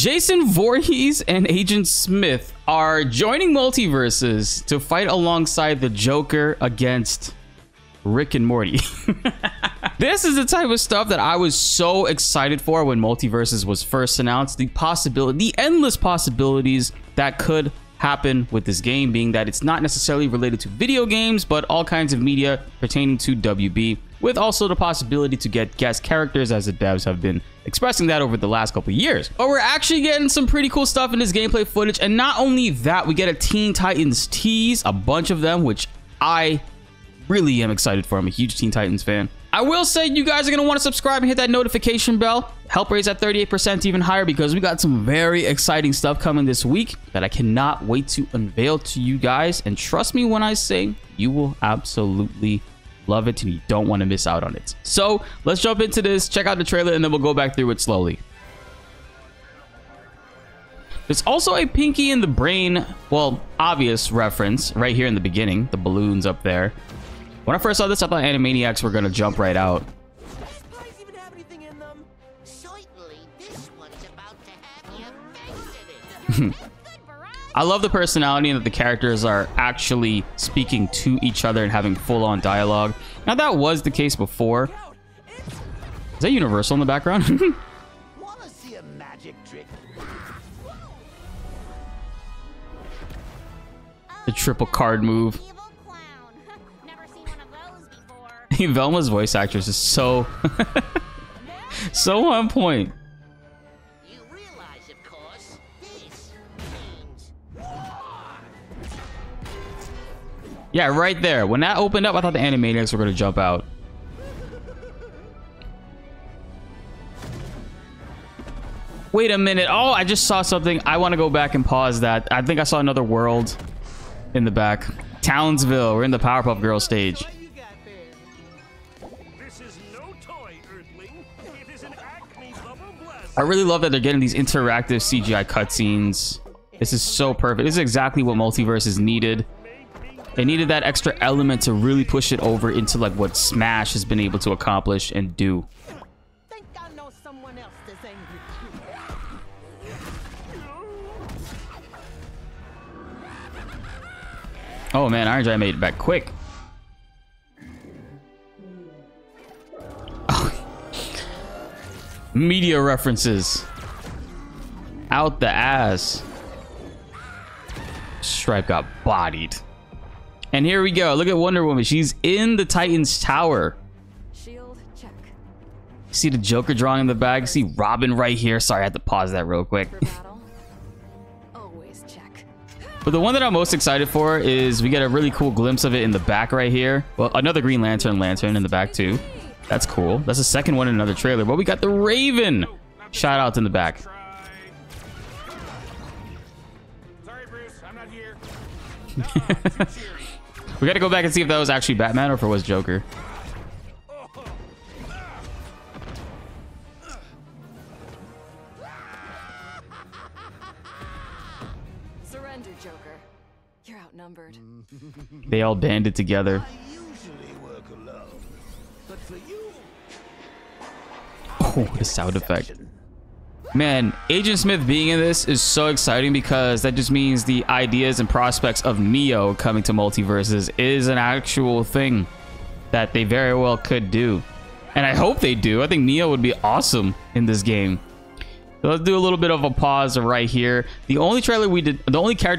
Jason Voorhees and Agent Smith are joining Multiverses to fight alongside the Joker against Rick and Morty. This is the type of stuff that I was so excited for when Multiverses was first announced. The endless possibilities that could happen with this game, being that it's not necessarily related to video games, but all kinds of media pertaining to WB, with also the possibility to get guest characters, as the devs have been expressing that over the last couple of years. But we're actually getting some pretty cool stuff in this gameplay footage, and not only that, we get a Teen Titans tease, a bunch of them, which I really am excited for. I'm a huge Teen Titans fan. I will say you guys are going to want to subscribe and hit that notification bell. Help raise that 38% even higher, because we got some very exciting stuff coming this week that I cannot wait to unveil to you guys. And trust me when I say you will absolutely love it and you don't want to miss out on it. So let's jump into this, check out the trailer, and then we'll go back through it slowly. There's also a Pinky in the Brain, well, obvious reference right here in the beginning, the balloons up there. When I first saw this, I thought Animaniacs were going to jump right out. I love the personality and that the characters are actually speaking to each other and having full-on dialogue. Now, that was the case before. Is that Universal in the background? Wanna see a magic trick? The triple card move. Velma's voice actress is so so on point. You realize, of course, this means yeah, right there. When that opened up, I thought the Animaniacs were going to jump out. Wait a minute. Oh, I just saw something. I want to go back and pause that. I think I saw another world in the back. Townsville. We're in the Powerpuff Girls stage. I really love that they're getting these interactive CGI cutscenes. This is so perfect. This is exactly what Multiverses needed. They needed that extra element to really push it over into like what Smash has been able to accomplish and do. think I know someone else that's angry too. Oh man, Iron Giant made it back quick. Media references out the ass. Stripe got bodied. And here we go. Look at Wonder Woman. She's in the Titans Tower. Shield check. See the Joker drawing in the bag. See Robin right here. Sorry, I had to pause that real quick. For battle. Always check. But the one that I'm most excited for is we get a really cool glimpse of it in the back right here. Well, another Green Lantern in the back too. That's cool. That's the second one in another trailer. But we got the Raven shout outs in the back. Sorry, Bruce, I'm not here. We got to go back and see if that was actually Batman or if it was Joker. Surrender, Joker. You're outnumbered. They all banded together. I usually work alone, but for you, Oh, the sound effect. Man, Agent Smith being in this is so exciting because that just means the ideas and prospects of Neo coming to Multiverses is an actual thing that they very well could do. And I hope they do. I think Neo would be awesome in this game. So let's do a little bit of a pause right here. The only character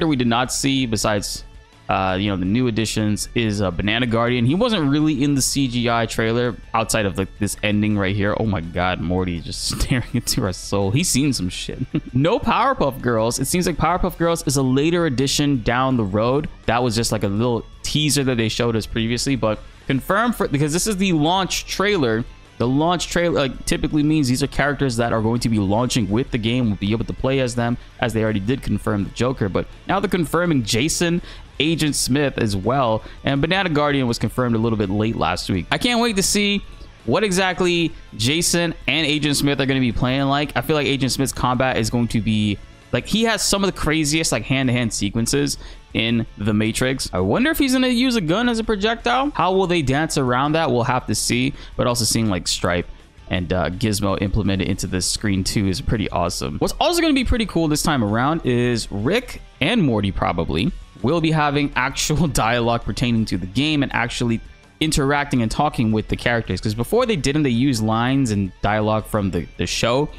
we did not see besides you know, the new additions is Banana Guardian. He wasn't really in the CGI trailer outside of like this ending right here. Oh my god, Morty just staring into our soul. He's seen some shit. No Powerpuff Girls. It seems like Powerpuff Girls is a later addition down the road. That was just like a little teaser that they showed us previously, but confirmed for, because this is the launch trailer. The launch trailer like typically means these are characters that are going to be launching with the game. We'll be able to play as them, as they already did confirm the Joker, but now they're confirming Jason, Agent Smith as well, and Banana Guardian was confirmed a little bit late last week. I can't wait to see what exactly Jason and Agent Smith are going to be playing like. I feel like Agent Smith's combat is going to be like, he has some of the craziest like hand-to-hand sequences in The Matrix. I wonder if he's going to use a gun as a projectile. How will they dance around that? We'll have to see. But also seeing like Stripe and Gizmo implemented into this screen too is pretty awesome. What's also going to be pretty cool this time around is Rick and Morty probably will be having actual dialogue pertaining to the game and actually interacting and talking with the characters, because before they didn't. They used lines and dialogue from the show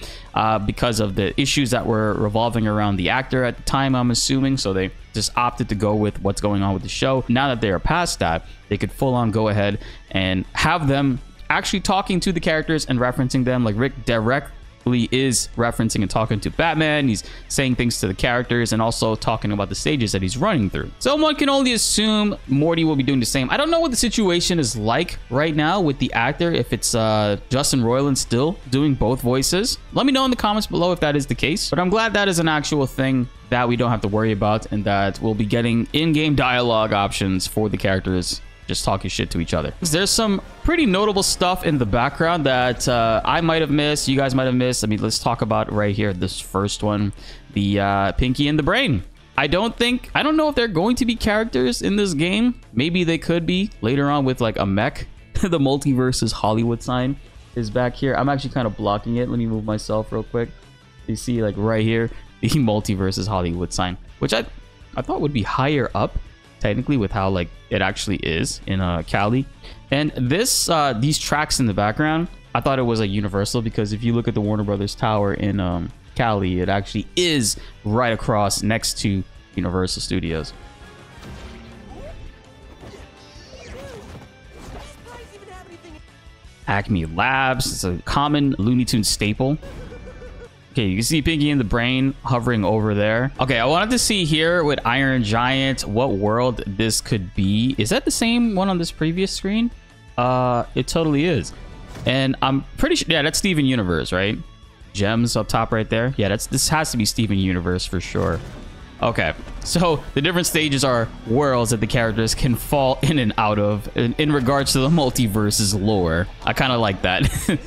because of the issues that were revolving around the actor at the time, I'm assuming. So they just opted to go with what's going on with the show. Now that they are past that, they could full on go ahead and have them actually talking to the characters and referencing them. Like Rick directly is referencing and talking to Batman. He's saying things to the characters and also talking about the stages that he's running through. So one can only assume Morty will be doing the same. I don't know what the situation is like right now with the actor, if it's Justin Roiland still doing both voices. Let me know in the comments below if that is the case, but I'm glad that is an actual thing that we don't have to worry about, and that we'll be getting in-game dialogue options for the characters just talking shit to each other. There's some pretty notable stuff in the background that I might have missed, you guys might have missed. I mean, let's talk about right here, this first one, the Pinky and the Brain. I don't know if they're going to be characters in this game. Maybe they could be later on with like a mech. The Multiverses Hollywood sign is back here. I'm actually kind of blocking it. Let me move myself real quick. You see like right here, the Multiverses Hollywood sign, which I thought would be higher up technically with how like it actually is in Cali. And this these tracks in the background, I thought it was like Universal, because if you look at the Warner Brothers Tower in Cali, it actually is right across next to Universal Studios. Acme Labs, it's a common Looney Tunes staple. Okay, you can see Pinky and the Brain hovering over there. Okay, I wanted to see here with Iron Giant what world this could be. Is that the same one on this previous screen? It totally is. And I'm pretty sure, yeah, that's Steven Universe, right? Gems up top right there. Yeah, this has to be Steven Universe for sure. Okay, so the different stages are worlds that the characters can fall in and out of in regards to the multiverse's lore. I kind of like that.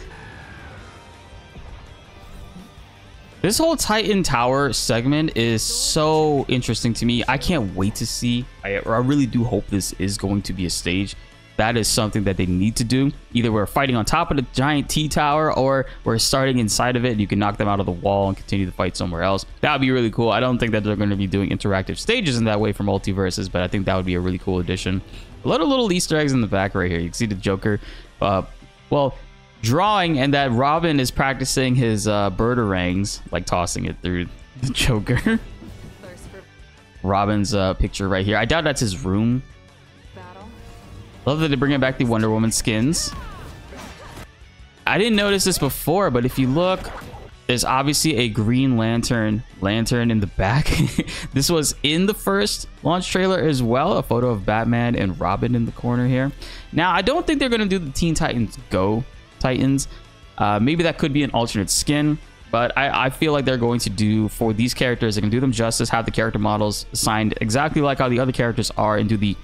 This whole Titan Tower segment is so interesting to me. I can't wait to see. I really do hope this is going to be a stage. That is something that they need to do. Either we're fighting on top of the giant T-Tower, or we're starting inside of it and you can knock them out of the wall and continue the fight somewhere else. That would be really cool. I don't think that they're going to be doing interactive stages in that way for multiverses, but I think that would be a really cool addition. A lot of little Easter eggs in the back right here. You can see the Joker, well, drawing, and that Robin is practicing his birdarangs, like tossing it through the Joker. Robin's picture right here. I doubt that's his room. Love that they're bringing back the Wonder Woman skins. I didn't notice this before, but if you look, there's obviously a Green Lantern in the back. This was in the first launch trailer as well. A photo of Batman and Robin in the corner here. Now, I don't think they're going to do the Teen Titans Go Titans. Maybe that could be an alternate skin, but I feel like they're going to do, for these characters, they can do them justice, have the character models assigned exactly like how the other characters are, and do the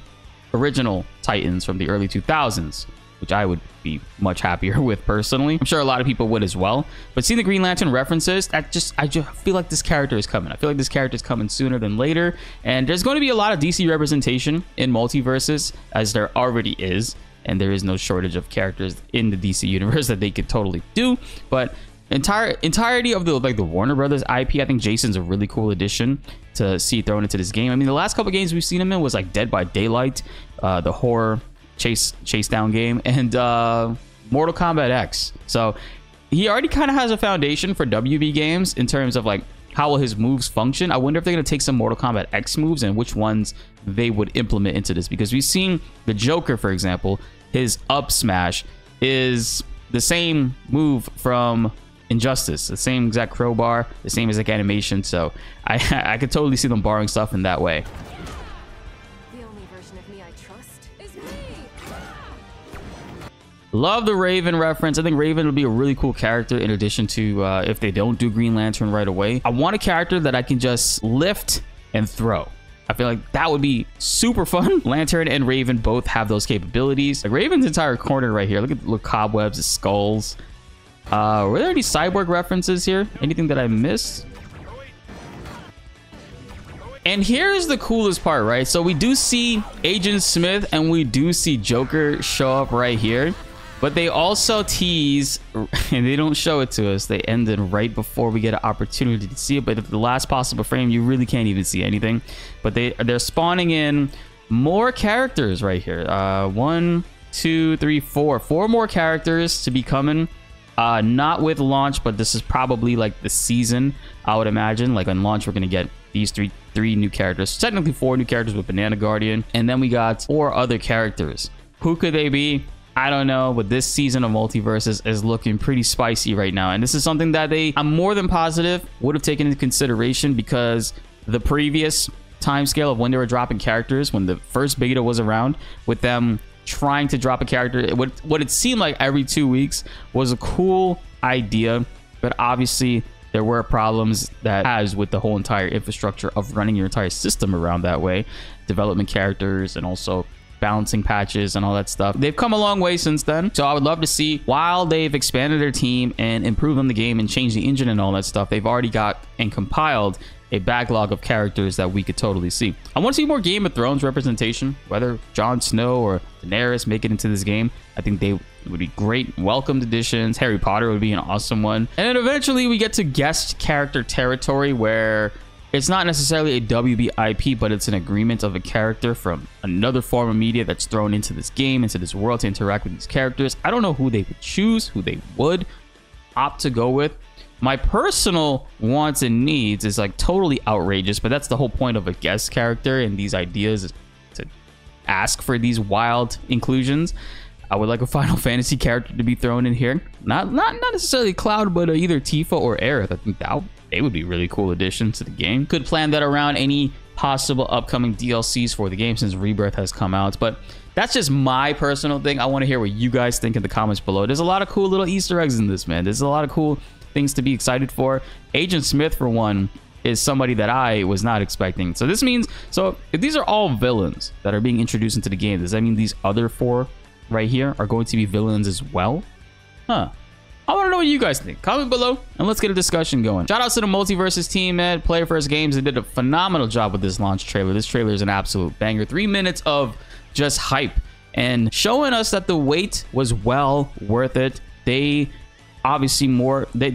original Titans from the early 2000s, which I would be much happier with personally. I'm sure a lot of people would as well, but seeing the Green Lantern references, I just feel like this character is coming. I feel like this character is coming sooner than later, and there's going to be a lot of DC representation in multiverses, as there already is, and there is no shortage of characters in the DC universe that they could totally do. But entirety of the Warner Brothers IP, I think Jason's a really cool addition to see thrown into this game. I mean, the last couple games we've seen him in was like Dead by Daylight, the horror chase down game, and Mortal Kombat X. So he already kind of has a foundation for WB games in terms of like how will his moves function. I wonder if they're going to take some Mortal Kombat X moves and which ones they would implement into this, because we've seen the Joker, for example, his up smash is the same move from Injustice, the same exact crowbar, the same exact animation. So I could totally see them borrowing stuff in that way. The only version of me I trust is me. Love the Raven reference. I think Raven would be a really cool character in addition to if they don't do Green Lantern right away. I want a character that I can just lift and throw. I feel like that would be super fun. Lantern and Raven both have those capabilities. Like Raven's entire corner right here. Look at the cobwebs, the skulls. Were there any Cyborg references here? Anything that I missed? And here's the coolest part, right? So we do see Agent Smith and we do see Joker show up right here. But they also tease, and they don't show it to us. They ended right before we get an opportunity to see it. But at the last possible frame, you really can't even see anything. But they're spawning in more characters right here. 1, 2, 3, 4. 4 more characters to be coming. Not with launch, but this is probably like the season, I would imagine. Like on launch, we're going to get these three new characters. Technically 4 new characters with Banana Guardian. And then we got 4 other characters. Who could they be? I don't know, but this season of Multiverses is looking pretty spicy right now. And this is something that I'm more than positive, would have taken into consideration, because the previous timescale of when they were dropping characters, when the first beta was around, with them trying to drop a character, what it seemed like every 2 weeks, was a cool idea. But obviously, there were problems that has with the whole entire infrastructure of running your entire system around that way. Development characters and also balancing patches and all that stuff. They've come a long way since then, so I would love to see, while they've expanded their team and improved on the game and changed the engine and all that stuff, they've already got and compiled a backlog of characters that we could totally see. I want to see more Game of Thrones representation, whether Jon Snow or Daenerys make it into this game. I think they would be great welcomed additions. Harry Potter would be an awesome one. And then eventually we get to guest character territory, where it's not necessarily a WB IP, but it's an agreement of a character from another form of media that's thrown into this game, into this world, to interact with these characters. I don't know who they would choose, who they would opt to go with. My personal wants and needs is like totally outrageous, but that's the whole point of a guest character and these ideas, is to ask for these wild inclusions. I would like a Final Fantasy character to be thrown in here. Not necessarily Cloud, but either Tifa or Aerith. I think they would be really cool additions to the game. Could plan that around any possible upcoming DLCs for the game, since Rebirth has come out. But that's just my personal thing. I want to hear what you guys think in the comments below. There's a lot of cool little Easter eggs in this, man. There's a lot of cool things to be excited for. Agent Smith, for one, is somebody that I was not expecting. So this means, so if these are all villains that are being introduced into the game, does that mean these other 4 right here are going to be villains as well? Huh. I want to know what you guys think. Comment below and let's get a discussion going. Shout out to the Multiverses team, man. Player First Games, they did a phenomenal job with this launch trailer. This trailer is an absolute banger. 3 minutes of just hype and showing us that the wait was well worth it. They obviously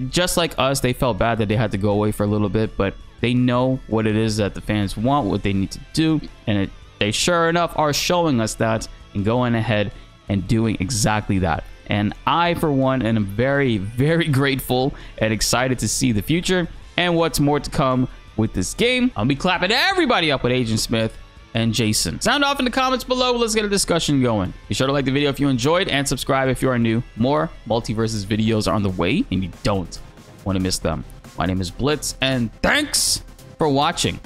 just like us, they felt bad that they had to go away for a little bit, but they know what it is that the fans want, what they need to do, and they sure enough are showing us that and going ahead and doing exactly that. And I, for one, am very, very grateful and excited to see the future and what's more to come with this game. I'll be clapping everybody up with Agent Smith and Jason. Sound off in the comments below. Let's get a discussion going. Be sure to like the video if you enjoyed and subscribe if you are new. More Multiverses videos are on the way and you don't want to miss them. My name is Blitz and thanks for watching.